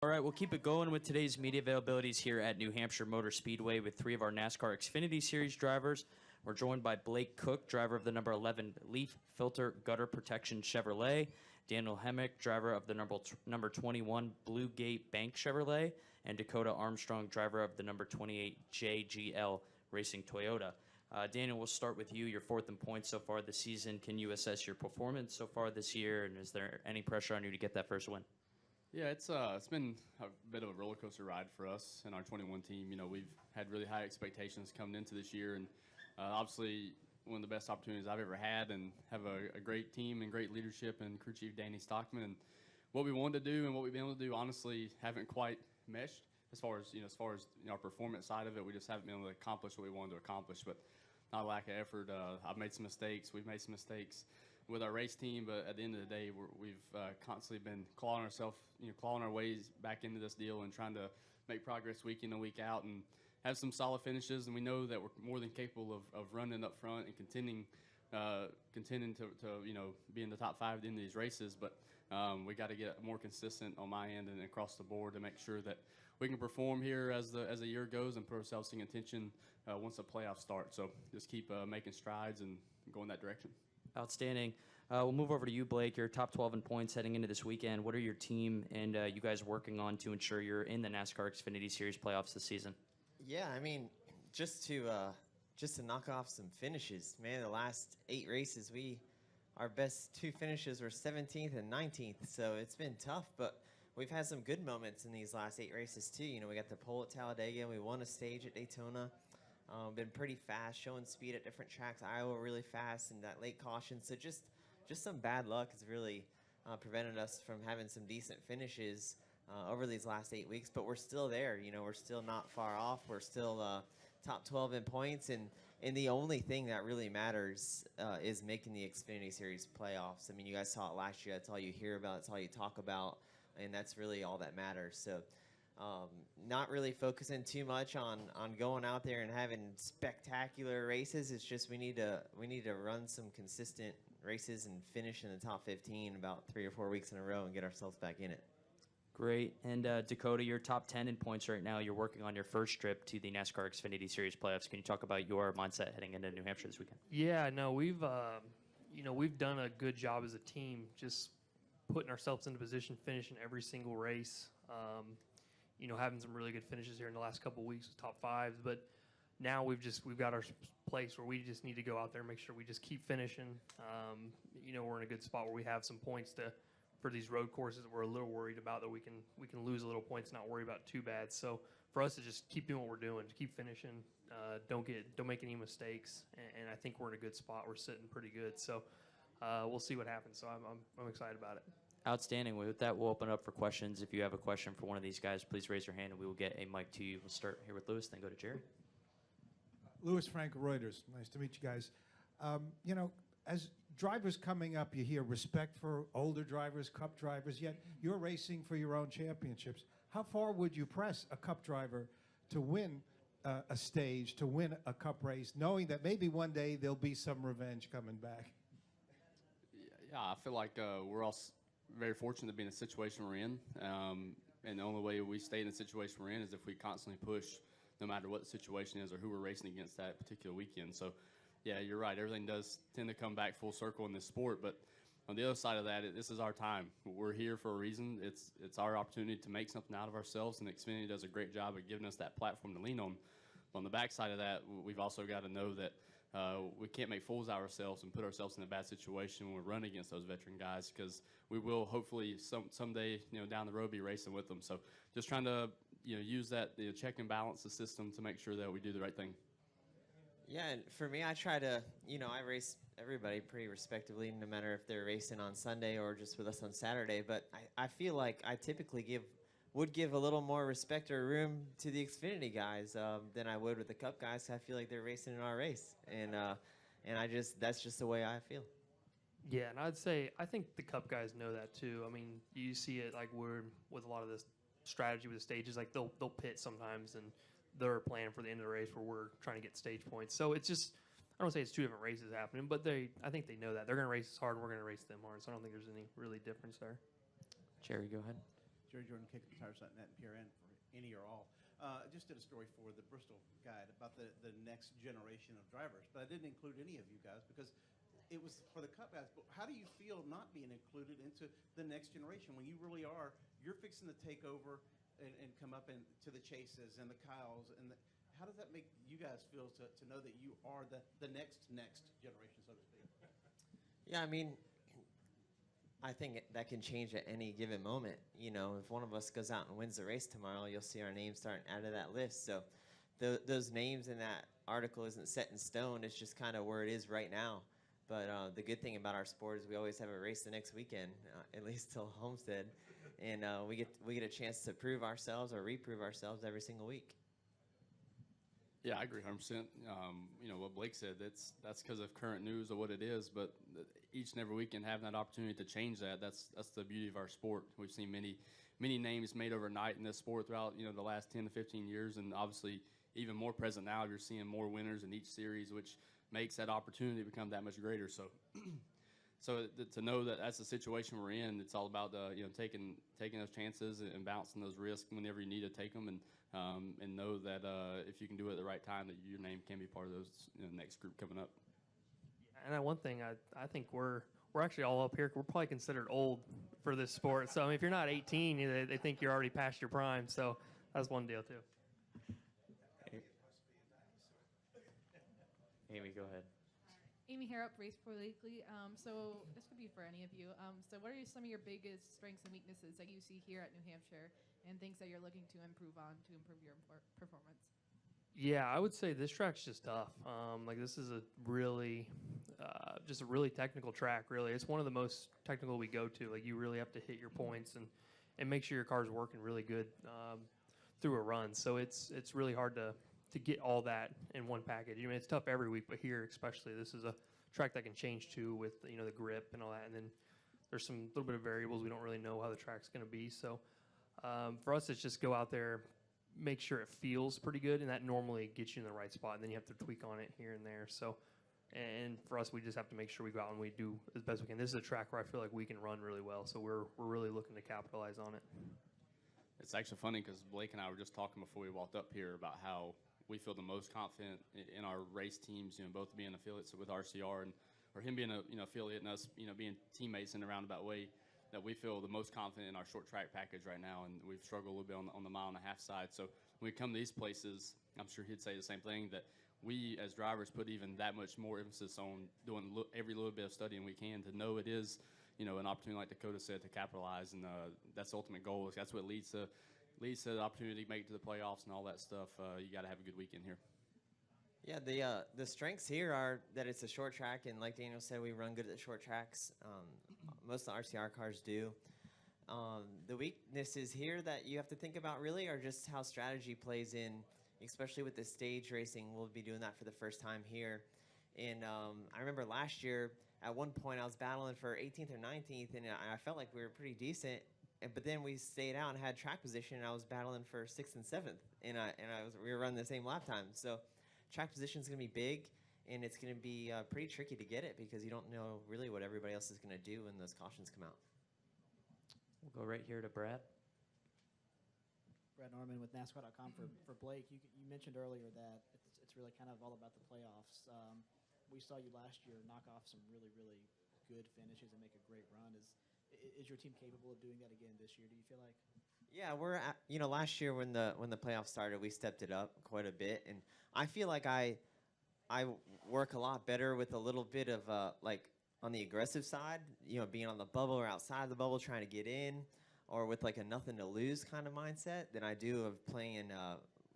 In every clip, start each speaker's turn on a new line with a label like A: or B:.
A: All right, we'll keep it going with today's media availabilities here at New Hampshire Motor Speedway with three of our NASCAR Xfinity Series drivers. We're joined by Blake Koch, driver of the number 11 Leaf Filter Gutter Protection Chevrolet, Daniel Hemric, driver of the number 21 Blue Gate Bank Chevrolet, and Dakoda Armstrong, driver of the number 28 JGL Racing Toyota. Daniel, we'll start with you. You're fourth in points so far this season. Can you assess your performance so far this year, and is there any pressure on you to get that first win?
B: Yeah, it's been a bit of a roller coaster ride for us and our 21 team. You know, we've had really high expectations coming into this year, and obviously one of the best opportunities I've ever had, and have a great team and great leadership and crew chief Danny Stockman. And what we wanted to do and what we've been able to do, honestly, haven't quite meshed as far as our performance side of it. We just haven't been able to accomplish what we wanted to accomplish, but not a lack of effort. I've made some mistakes. We've made some mistakes with our race team, but at the end of the day, we've constantly been clawing our ways back into this deal and trying to make progress week in and week out and have some solid finishes. And we know that we're more than capable of running up front and contending to be in the top five at the end of these races. But we got to get more consistent on my end and across the board to make sure that we can perform here as the year goes and put ourselves in contention once the playoffs start. So just keep making strides and go in that direction.
A: Outstanding. We'll move over to you, Blake. You're top 12 in points heading into this weekend. What are your team and you guys working on to ensure you're in the NASCAR Xfinity Series playoffs this season?
C: Yeah, I mean, just to knock off some finishes, man. The last 8 races, our best 2 finishes were 17th and 19th. So it's been tough, but we've had some good moments in these last 8 races too. You know, we got the pole at Talladega, we won a stage at Daytona. Been pretty fast, showing speed at different tracks. Iowa really fast, and that late caution. So just some bad luck has really prevented us from having some decent finishes over these last 8 weeks. But we're still there. You know, we're still not far off. We're still top 12 in points, and the only thing that really matters is making the Xfinity Series playoffs. I mean, you guys saw it last year. That's all you hear about. That's all you talk about, and that's really all that matters. So. Not really focusing too much on going out there and having spectacular races. It's just we need to run some consistent races and finish in the top 15 about 3 or 4 weeks in a row and get ourselves back in it.
A: Great. And Dakoda, you're top 10 in points right now. You're working on your first trip to the NASCAR Xfinity Series playoffs. Can you talk about your mindset heading into New Hampshire this weekend?
D: Yeah, no, we've done a good job as a team, just putting ourselves into position, finishing every single race. Having some really good finishes here in the last couple of weeks with top 5s, but now we've got our place where we just need to go out there and make sure we just keep finishing. We're in a good spot where we have some points for these road courses that we're a little worried about, that we can lose a little points, not worry about too bad. So for us to just keep doing what we're doing, to keep finishing, don't make any mistakes, and I think we're in a good spot. We're sitting pretty good, so we'll see what happens. So I'm excited about it.
A: Outstanding. With that, we'll open up for questions. If you have a question for one of these guys, please raise your hand and we will get a mic to you. We'll start here with Lewis, then go to Jerry.
E: Lewis Frank, Reuters. Nice to meet you guys. As drivers coming up, you hear respect for older drivers, cup drivers, yet you're racing for your own championships. How far would you press a cup driver to win a stage, to win a cup race, knowing that maybe one day there'll be some revenge coming back?
B: Yeah, I feel like we're all very fortunate to be in the situation we're in, and the only way we stay in the situation we're in is if we constantly push, no matter what the situation is or who we're racing against that particular weekend. So, yeah, you're right. Everything does tend to come back full circle in this sport, but on the other side of that, this is our time. We're here for a reason. It's our opportunity to make something out of ourselves, and Xfinity does a great job of giving us that platform to lean on. But on the backside of that, we've also got to know that we can't make fools out of ourselves and put ourselves in a bad situation when we run against those veteran guys, because we will hopefully someday down the road be racing with them. So just trying to use that check and balance the system to make sure that we do the right thing.
C: Yeah, and for me, I try to I race everybody pretty respectively, no matter if they're racing on Sunday or just with us on Saturday. But I feel like I typically would give a little more respect or room to the Xfinity guys than I would with the Cup guys. I feel like they're racing in our race, and that's just the way I feel.
D: Yeah, and I'd say I think the Cup guys know that too. I mean, you see it like we're with a lot of this strategy with the stages. Like they'll pit sometimes, and they're planning for the end of the race where we're trying to get stage points. So it's just, I don't say it's 2 different races happening, but I think they know that they're going to race as hard, and we're going to race them hard. So I don't think there's any really difference there.
A: Jerry, go ahead.
F: Jerry Jordan, Kick-Up-Tires.net, and PRN for any or all. I just did a story for the Bristol Guide about the next generation of drivers, but I didn't include any of you guys because it was for the Cup guys. But how do you feel not being included into the next generation when you really are? You're fixing to take over and come up to the Chases and the Kyles, and how does that make you guys feel to know that you are the next generation, so to speak?
C: Yeah, I mean, I think that can change at any given moment. You know, if one of us goes out and wins the race tomorrow, you'll see our names starting out of that list. So those names in that article isn't set in stone. It's just kind of where it is right now. But the good thing about our sport is we always have a race the next weekend, at least till Homestead, and we get a chance to prove ourselves or reprove ourselves every single week.
B: Yeah, I agree 100%. You know, what Blake said, that's because of current news or what it is, but each and every weekend having that opportunity to change that's the beauty of our sport. We've seen many names made overnight in this sport throughout, you know, the last 10 to 15 years, and obviously even more present now. You're seeing more winners in each series, which makes that opportunity become that much greater. So to know that that's the situation we're in, it's all about you know, taking those chances and balancing those risks whenever you need to take them, and know that if you can do it at the right time, that your name can be part of those, you know, next group coming up.
D: And one thing I think we're actually all up here. We're probably considered old for this sport. So I mean, if you're not 18, they think you're already past your prime. So that's one deal too.
A: Amy, go ahead.
G: Amy Harrop, Race Pro Weekly. So this could be for any of you. So what are some of your biggest strengths and weaknesses that you see here at New Hampshire, and things that you're looking to improve on to improve your performance?
D: Yeah, I would say this track's just tough. Like this is a really, just a really technical track. Really, it's one of the most technical we go to. Like you really have to hit your points and make sure your car's working really good through a run. So it's really hard to get all that in one package. I mean, it's tough every week, but here especially, this is a track that can change too with, you know, the grip and all that. And then there's some little bit of variables. We don't really know how the track's going to be. So for us, it's just go out there, make sure it feels pretty good, and that normally gets you in the right spot. And then you have to tweak on it here and there. So, and for us, we just have to make sure we go out and we do as best we can. This is a track where I feel like we can run really well. So we're really looking to capitalize on it.
B: It's actually funny because Blake and I were just talking before we walked up here about how we feel the most confident in our race teams, you know, both being affiliates with RCR or him being a, you know, affiliate and us, you know, being teammates in a roundabout way, that we feel the most confident in our short track package right now. And we've struggled a little bit on the mile and a half side. So when we come to these places, I'm sure he'd say the same thing, that we as drivers put even that much more emphasis on doing every little bit of studying we can to know it is, you know, an opportunity, like Dakoda said, to capitalize. And that's the ultimate goal. That's what leads to the opportunity to make it to the playoffs and all that stuff. You got to have a good weekend here.
C: Yeah, the strengths here are that it's a short track, and like Daniel said, we run good at the short tracks. Most of the RCR cars do. The weaknesses here that you have to think about really are just how strategy plays in, especially with the stage racing. We'll be doing that for the first time here. And I remember last year, at one point, I was battling for 18th or 19th, and I felt like we were pretty decent. But then we stayed out and had track position, and I was battling for 6th and 7th, and we were running the same lap time. So track position is going to be big, and it's going to be pretty tricky to get it because you don't know really what everybody else is going to do when those cautions come out.
A: We'll go right here to Brad.
H: Brad Norman with NASCAR.com for Blake. You mentioned earlier that it's really kind of all about the playoffs. We saw you last year knock off some really, really good finishes and make a great run. Is your team capable of doing that again this year, do you feel like?
C: Yeah, we're at, you know, last year when the playoffs started, we stepped it up quite a bit, and I feel like I work a lot better with a little bit of like on the aggressive side, you know, being on the bubble or outside the bubble trying to get in, or with like a nothing to lose kind of mindset than I do of playing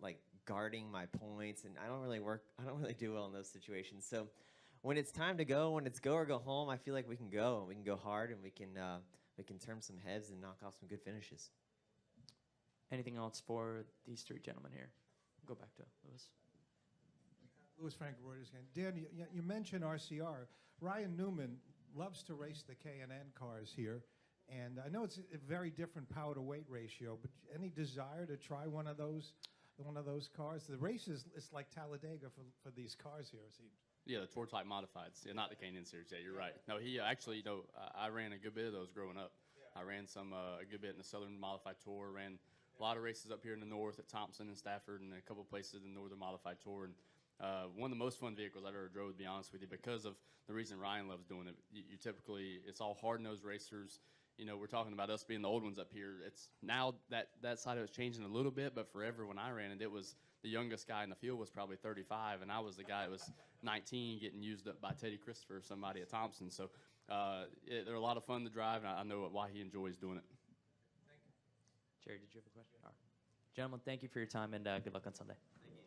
C: like guarding my points, and I don't really do well in those situations. So when it's time to go, when it's go or go home, I feel like we can go, and we can go hard, and we can turn some heads and knock off some good finishes.
A: Anything else for these three gentlemen here? Go back to Lewis.
E: Lewis Frank, Reuters again. Dan, you mentioned RCR. Ryan Newman loves to race the K&N cars here, and I know it's a very different power to weight ratio, but any desire to try one of those cars? The race it's like Talladega for these cars here, it seems.
B: Yeah, the Tour Type Modifieds. Yeah, not the K&N series. Yeah, you're right. No, he actually, you know, I ran a good bit of those growing up. I ran some a good bit in the Southern Modified Tour. Ran a lot of races up here in the north at Thompson and Stafford, and a couple places in the Northern Modified Tour. And one of the most fun vehicles I've ever drove, to be honest with you, because of the reason Ryan loves doing it. You typically, it's all hard-nosed racers. You know, we're talking about us being the old ones up here. It's now that side of it's changing a little bit, but forever when I ran it, it was the youngest guy in the field was probably 35, and I was the guy that was 19 getting used up by Teddy Christopher or somebody at Thompson. So they're a lot of fun to drive, and I know why he enjoys doing it.
A: Jerry, did you have a question? All right. Gentlemen, thank you for your time, and good luck on Sunday.
C: Thank you.